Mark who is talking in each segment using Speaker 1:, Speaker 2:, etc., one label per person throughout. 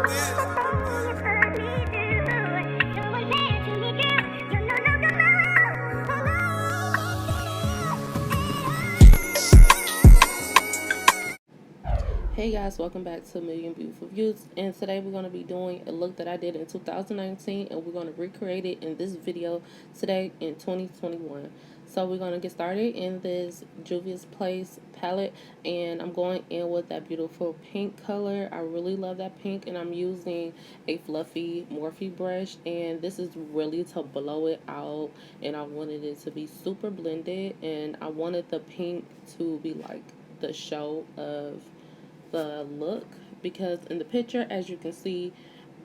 Speaker 1: Hey guys, welcome back to Million Beautiful Views, and today we're going to be doing a look that I did in 2019, and we're going to recreate it in this video today in 2021. So we're going to get started in this Juvia's Place palette, and I'm going in with that beautiful pink color. I really love that pink, and I'm using a fluffy Morphe brush, and this is really to blow it out, and I wanted it to be super blended, and I wanted the pink to be like the show of the look, because in the picture, as you can see,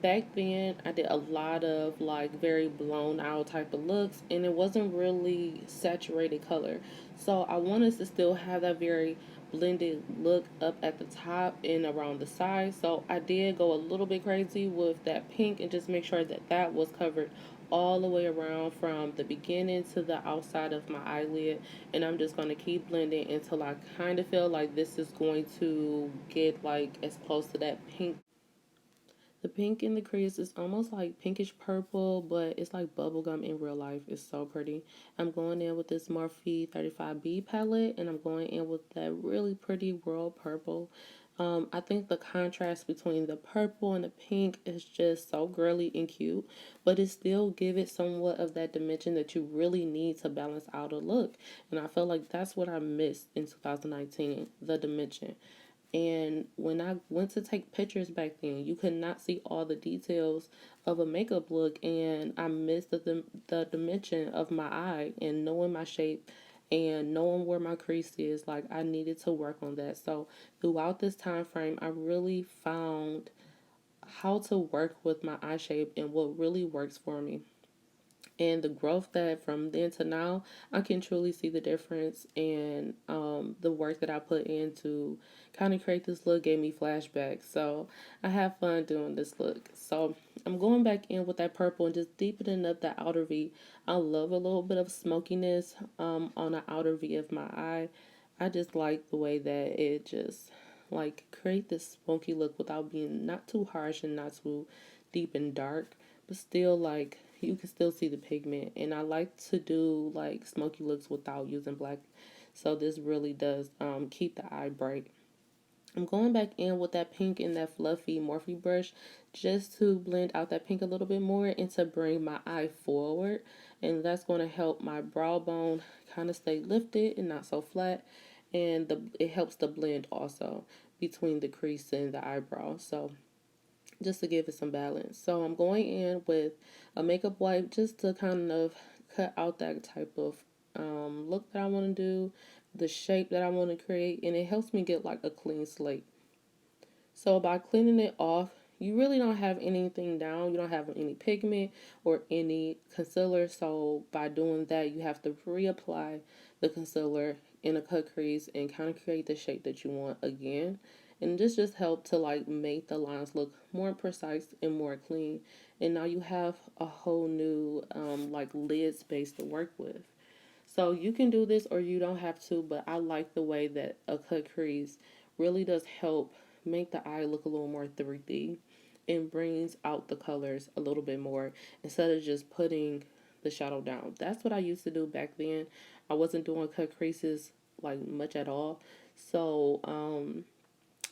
Speaker 1: back then I did a lot of like very blown out type of looks, and it wasn't really saturated color, so I wanted to still have that very blended look up at the top and around the side. So I did go a little bit crazy with that pink and just make sure that that was covered all the way around from the beginning to the outside of my eyelid, and I'm just going to keep blending until I kind of feel like this is going to get like as close to that pink. The pink in the crease is almost like pinkish purple, but it's like bubblegum in real life. It's so pretty. I'm going in with this Morphe 35B palette, and I'm going in with that really pretty World Purple. I think the contrast between the purple and the pink is just so girly and cute, but it still give it somewhat of that dimension that you really need to balance out a look. And I feel like that's what I missed in 2019, the dimension. And when I went to take pictures back then, you could not see all the details of a makeup look, and I missed the dimension of my eye and knowing my shape and knowing where my crease is. Like, I needed to work on that. So throughout this time frame, I really found how to work with my eye shape and what really works for me, and the growth that from then to now, I can truly see the difference. And the work that I put in to kind of create this look gave me flashbacks. So I have fun doing this look. So I'm going back in with that purple and just deepening up that outer V. I love a little bit of smokiness on the outer V of my eye. I just like the way that it just like create this smoky look without being not too harsh and not too deep and dark, but still like you can still see the pigment. And I like to do like smoky looks without using black, so this really does keep the eye bright. I'm going back in with that pink and that fluffy Morphe brush just to blend out that pink a little bit more and to bring my eye forward, and that's going to help my brow bone kind of stay lifted and not so flat, and it helps the blend also between the crease and the eyebrow. So just to give it some balance. So I'm going in with a makeup wipe just to kind of cut out that type of look that I want to do, the shape that I want to create, and it helps me get like a clean slate. So by cleaning it off, you really don't have anything down. You don't have any pigment or any concealer. So by doing that, you have to reapply the concealer in a cut crease and kind of create the shape that you want again. And this just helped to like make the lines look more precise and more clean. And now you have a whole new like lid space to work with. So you can do this or you don't have to, but I like the way that a cut crease really does help make the eye look a little more 3D and brings out the colors a little bit more instead of just putting the shadow down. That's what I used to do back then. I wasn't doing cut creases like much at all. So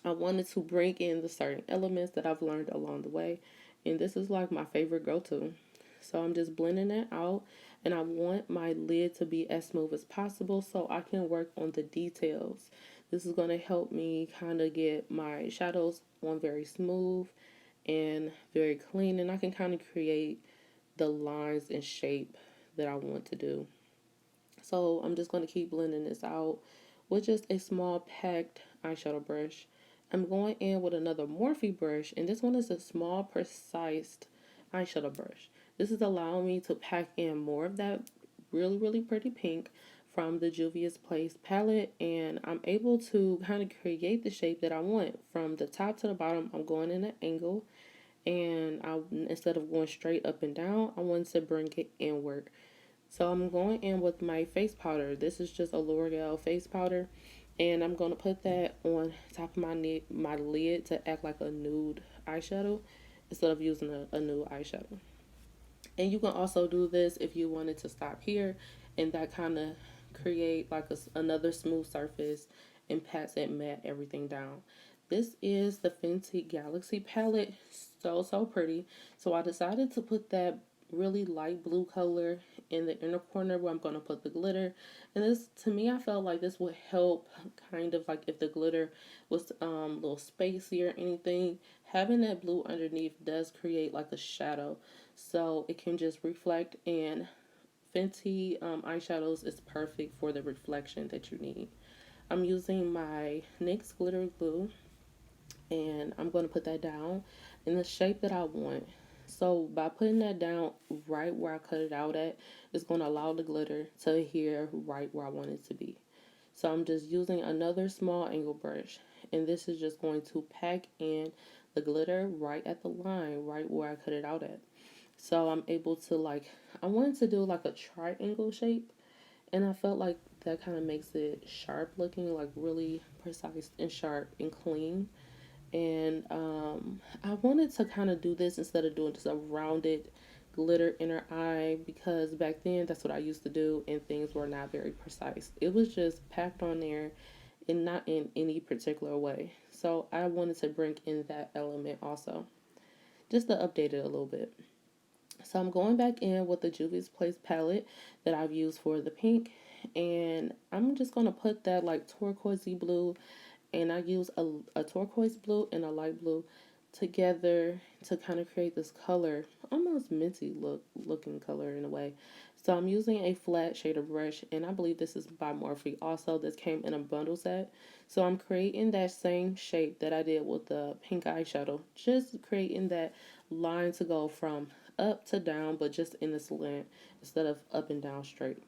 Speaker 1: I wanted to bring in the certain elements that I've learned along the way, and this is like my favorite go-to. So I'm just blending it out, and I want my lid to be as smooth as possible so I can work on the details. This is going to help me kind of get my shadows on very smooth and very clean, and I can kind of create the lines and shape that I want to do. So I'm just going to keep blending this out with just a small packed eyeshadow brush. I'm going in with another Morphe brush, and this one is a small, precise eyeshadow brush. This is allowing me to pack in more of that really, really pretty pink from the Juvia's Place palette, and I'm able to kind of create the shape that I want. From the top to the bottom, I'm going in an angle, and instead of going straight up and down, I want to bring it inward. So I'm going in with my face powder. This is just a L'Oreal face powder, and I'm going to put that on top of my lid to act like a nude eyeshadow instead of using a new eyeshadow. And you can also do this if you wanted to stop here and that kind of create like another smooth surface and pat and matte everything down. This is the Fenty Galaxy palette. So pretty. So I decided to put that really light blue color in the inner corner where I'm going to put the glitter. And this, to me, I felt like this would help kind of like if the glitter was a little spacey or anything. Having that blue underneath does create like a shadow. So it can just reflect, and Fenty eyeshadows is perfect for the reflection that you need. I'm using my NYX glitter glue, and I'm going to put that down in the shape that I want. So by putting that down right where I cut it out at, it's going to allow the glitter to adhere right where I want it to be. So I'm just using another small angle brush, and this is just going to pack in the glitter right at the line, right where I cut it out at. So I'm able to like, I wanted to do like a triangle shape, and I felt like that kind of makes it sharp looking, like really precise and sharp and clean. And I wanted to kind of do this instead of doing just a rounded glitter inner eye, because back then that's what I used to do and things were not very precise. It was just packed on there and not in any particular way. So I wanted to bring in that element also, just to update it a little bit. So I'm going back in with the Juvia's Place palette that I've used for the pink, and I'm just going to put that like turquoisey blue, and I use a turquoise blue and a light blue together to kind of create this color, almost minty looking color in a way. So I'm using a flat shader brush, and I believe this is by Morphe also. This came in a bundle set. So I'm creating that same shape that I did with the pink eyeshadow, just creating that line to go from up to down, but just in the slant instead of up and down straight.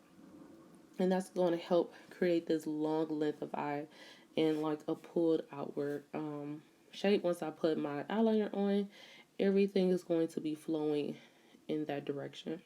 Speaker 1: And that's going to help create this long length of eye and like a pulled outward shape. Once I put my eyeliner on, everything is going to be flowing in that direction.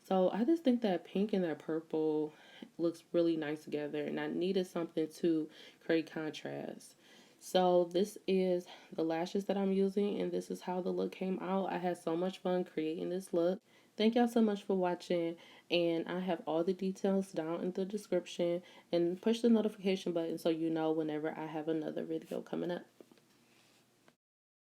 Speaker 1: So I just think that pink and that purple looks really nice together, and I needed something to create contrast. So this is the lashes that I'm using, and this is how the look came out. I had so much fun creating this look. Thank y'all so much for watching, and I have all the details down in the description, and push the notification button so you know whenever I have another video coming up.